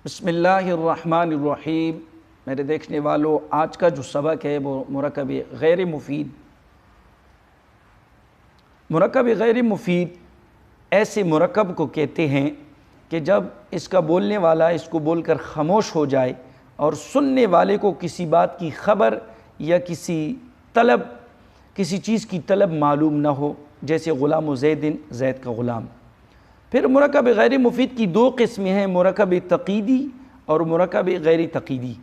بسم اللہ الرحمن الرحیم۔ میرے دیکھنے والوں، آج کا جو سبق ہے وہ مرکب غیر مفید۔ مرکب غیر مفید ایسے مرکب کو کہتے ہیں کہ جب اس کا بولنے والا اس کو بول کر خاموش ہو جائے اور سننے والے کو کسی بات کی خبر یا کسی چیز کی طلب معلوم نہ ہو، جیسے غلام زیدن، زید کا غلام۔ پھر مرکب غیر مفید کی دو قسمیں ہیں، مرکب تقییدی اور مرکب غیر تقییدی۔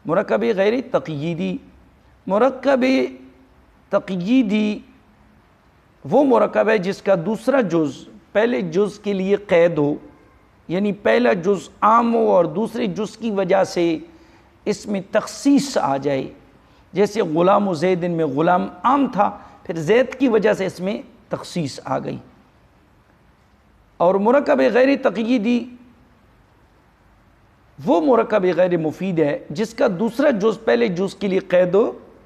مرکب غیر تقییدی، مرکب تقییدی وہ مرکب ہے جس کا دوسرا جز پہلے جز کے لیے قید ہو، یعنی پہلا جز عام ہو اور دوسرے جز کی وجہ سے اس میں تخصیص آ جائے، جیسے غلام زیدن میں غلام عام تھا، پھر زید کی وجہ سے اس میں تخصیص آ گئی۔ اور مرکب غیر تقییدی وہ مرکب غیر مفید ہے جس کا دوسرا جز پہلے جز کے لیے قید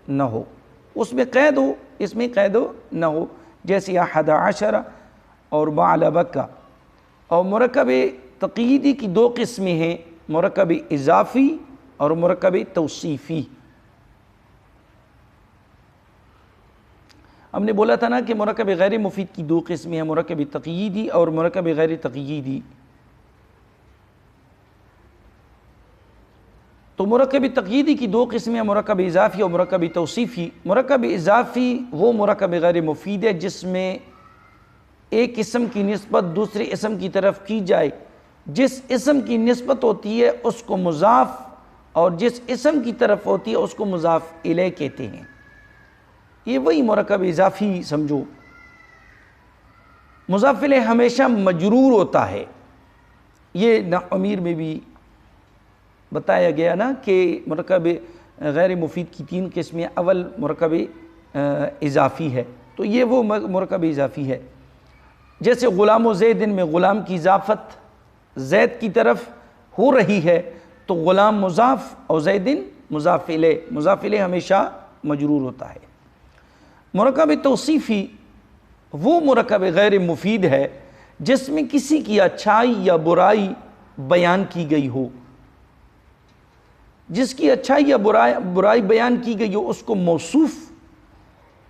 نہ ہو، اس میں قید ہو، اس میں قید نہ ہو، جیسے 11 اور بعل بکہ۔ اور مرکب تقییدی کی دو قسمیں ہیں، مرکب اضافی اور مرکب توصیفی۔ ہم نے بولا تھا نا کہ مرکب غیر مفید کی دو قسمیں ہیں، مرکب تقییدی اور مرکب غیر تقییدی۔ تو مرکب تقییدی کی دو قسمیں ہیں، مرکب اضافی اور مرکب توصیفی۔ مرکب اضافی وہ مرکب غیر مفید ہے جس میں ایک اسم کی نسبت دوسرے اسم کی طرف کی جائے، جس اسم کی نسبت ہوتی ہے اس کو مضاف اور جس اسم کی طرف ہوتی ہے اس کو مضاف الیہ کہتے ہیں۔ یہ وہی مرکب اضافی سمجھو۔ مضاف الیہ ہمیشہ مجرور ہوتا ہے، یہ نحو امیر میں بھی بتایا گیا نا کہ مرکب غیر مفید کی تین قسمیں، اول مرکب اضافی ہے، تو یہ وہ مرکب اضافی ہے۔ جیسے غلام و زیدن میں غلام کی اضافت زید کی طرف ہو رہی ہے تو غلام مضاف اور زیدن مضاف الیہ ہمیشہ مجرور ہوتا ہے۔ مرکب توصیفی وہ مرکب غیر مفید ہے جس میں کسی کی اچھائی یا برائی بیان کی گئی ہو، جس کی اچھائی یا برائی بیان کی گئی ہو اس کو موصوف،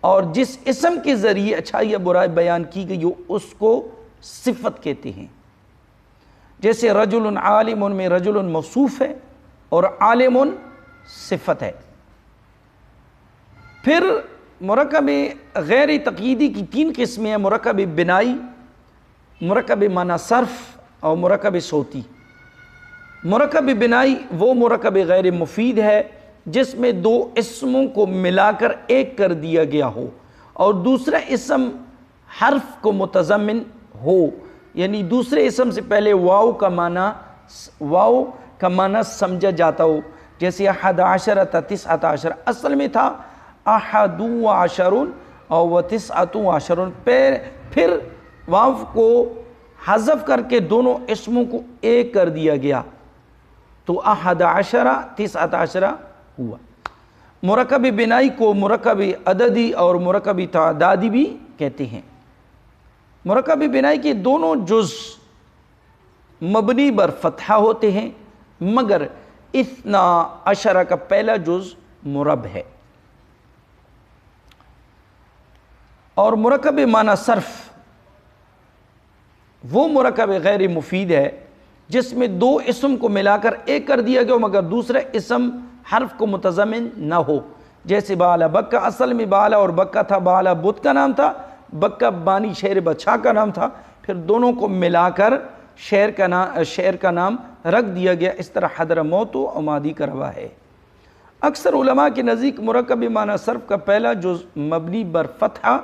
اور جس اسم کے ذریعے اچھائی یا برائی بیان کی گئی ہو اس کو صفت کہتے ہیں۔ جیسے رجل عالم میں رجل موصوف ہے اور عالم صفت ہے۔ پھر مرکب غیر تقییدی کی تین قسمیں ہیں، مرکب بنائی، مرکب معنی صرف اور مرکب صوتی۔ مرکب بنائی وہ مرکب غیر مفید ہے جس میں دو اسموں کو ملا کر ایک کر دیا گیا ہو اور دوسرا اسم حرف کو متضمن ہو، یعنی دوسرے اسم سے پہلے واو کا معنی سمجھا جاتا ہو، جیسے 11 19 اصل میں تھا 11 اور 19 پھر واو کو حذف کر کے دونوں اسموں کو ایک کر دیا گیا تو 11 19 ہوا۔ مرکب بنائی کو مرکب عددی اور مرکب تعدادی بھی کہتے ہیں۔ مرکب بنائی کے دونوں جز مبنی بر فتحہ ہوتے ہیں مگر 12 کا پہلا جز مرب ہے۔ اور مرکب معنی صرف وہ مرکب غیر مفید ہے جس میں دو اسم کو ملا کر ایک کر دیا گیا مگر دوسرا اسم حرف کو متضمن نہ ہو، جیسے بعل بکہ، اصل میں بعل اور بکہ تھا، بعل بت کا نام تھا، بکہ بانی شہر بادشاہ کا نام تھا، پھر دونوں کو ملا کر شہر کا نام رکھ دیا گیا۔ اس طرح حضرموت و عمادی کا روا ہے۔ اکثر علماء کے نزدیک مرکب معنی صرف کا پہلا جز مبنی بر فتحہ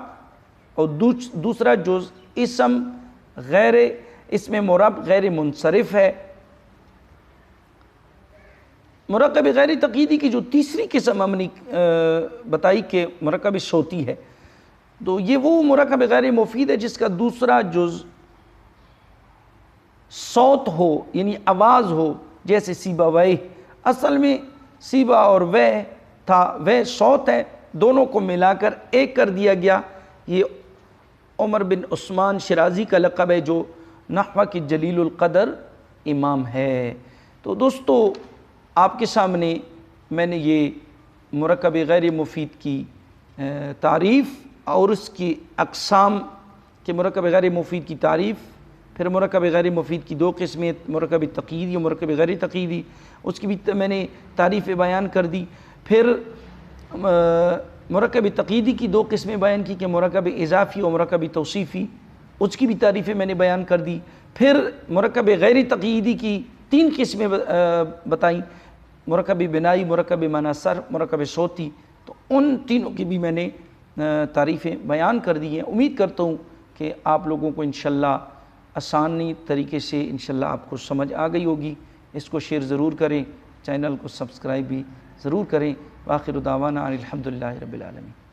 اور دوسرا جز اسم مرب غیر منصرف ہے۔ مرکب غیر تقییدی کی جو تیسری قسم ہم نے بتائی کہ مرکب صوتی ہے، تو یہ وہ مرکب غیر مفید ہے جس کا دوسرا جز صوت ہو، یعنی آواز ہو، جیسے سیبا وے، اصل میں سیبا اور وے تھا، وے صوت ہے، دونوں کو ملا کر ایک کر دیا گیا۔ یہ عمر بن عثمان شرازی کا لقب ہے جو نحو کی جلیل القدر امام ہے۔ تو دوستو آپ کے سامنے میں نے یہ مرکب غیر مفید کی تعریف اور اس کی اقسام کہ مرکب غیر مفید کی تعریف، پھر مرکب غیر مفید کی دو قسمیں، مرکب تقییدی اور مرکب غیر تقییدی، اس کی بھی میں نے تعریف بیان کر دی۔ پھر مرکب تقییدی کی دو قسمیں بیان کی کہ مرکب اضافی اور مرکب توصیفی، اس کی بھی تعریفیں میں نے بیان کر دی۔ پھر مرکب غیر تقییدی کی تین قسمیں بتائیں، مرکب بنائی، مرکب معنی صرف، مرکب صوتی، تو ان تینوں کی بھی میں نے تعریفیں بیان کر دی ہیں۔ امید کرتا ہوں کہ آپ لوگوں کو انشاءاللہ آسانی طریقے سے انشاءاللہ آپ کو سمجھ آ گئی ہوگی۔ اس کو شیئر ضرور کریں، چینل کو سبسکرائب بھی ضرور کریں۔ وآخر دعوانا ان الحمدللہ رب العالمین۔